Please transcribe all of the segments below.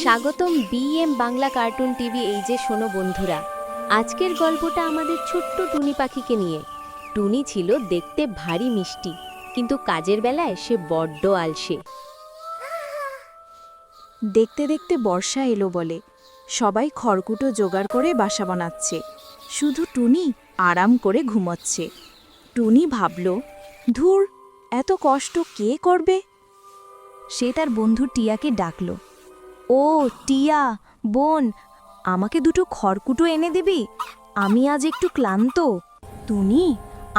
স্বাগতম BM Bangla cartoon TV. এই যে শোনো বন্ধুরা, আজকের গল্পটা আমাদের ছোট্ট টুনি পাখিকে নিয়ে। টুনি ছিল দেখতে ভারী মিষ্টি, কিন্তু কাজের বেলায় সে বড্ড আলসে। দেখতে দেখতে বর্ষা এলো বলে সবাই খড়কুটো জোগাড় করে বাসা বানাচ্ছে, শুধু টুনি আরাম করে ঘুমোচ্ছে। টুনি ভাবল, ধুর, এত কষ্ট কে করবে? সে তার বন্ধু টিয়াকে ডাকল। ও টিয়া বোন, আমাকে দুটো খড়কুটো এনে দিবি? আমি আজ একটু ক্লান্ত। টুনি,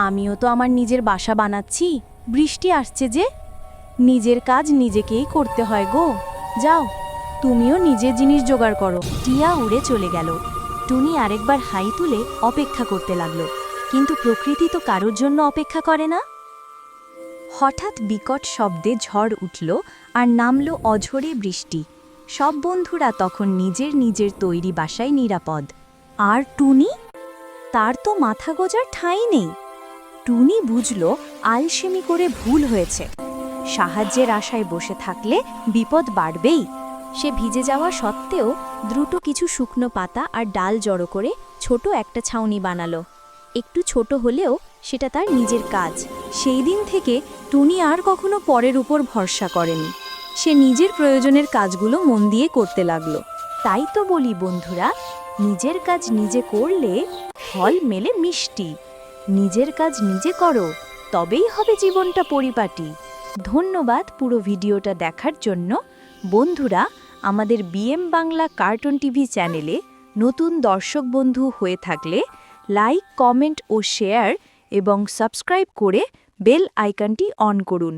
আমিও তো আমার নিজের বাসা বানাচ্ছি, বৃষ্টি আসছে যে। নিজের কাজ নিজেকেই করতে হয় গো। যাও, তুমিও নিজের জিনিস জোগাড় করো। টিয়া উড়ে চলে গেল। টুনি আরেকবার হাই তুলে অপেক্ষা করতে লাগলো, কিন্তু প্রকৃতি তো কারোর জন্য অপেক্ষা করে না। হঠাৎ বিকট শব্দে ঝড় উঠল আর নামল অঝোরে বৃষ্টি। সব বন্ধুরা তখন নিজের নিজের তৈরি বাসায় নিরাপদ। আর টুনি, তার তো মাথা গোজার ঠাঁই নেই। টুনি বুঝল আলসেমি করে ভুল হয়েছে। সাহায্যের আশায় বসে থাকলে বিপদ বাড়বেই। সে ভিজে যাওয়া সত্ত্বেও দ্রুত কিছু শুকনো পাতা আর ডাল জড়ো করে ছোট একটা ছাউনি বানালো। একটু ছোট হলেও সেটা তার নিজের কাজ। সেই দিন থেকে টুনি আর কখনো পরের উপর ভরসা করেনি। সে নিজের প্রয়োজনের কাজগুলো মন দিয়ে করতে লাগলো। তাই তো বলি বন্ধুরা, নিজের কাজ নিজে করলে ফল মেলে মিষ্টি। নিজের কাজ নিজে করো, তবেই হবে জীবনটা পরিপাটি। ধন্যবাদ পুরো ভিডিওটা দেখার জন্য। বন্ধুরা, আমাদের বিএম বাংলা কার্টুন টিভি চ্যানেলে নতুন দর্শক বন্ধু হয়ে থাকলে লাইক, কমেন্ট ও শেয়ার এবং সাবস্ক্রাইব করে বেল আইকনটি অন করুন।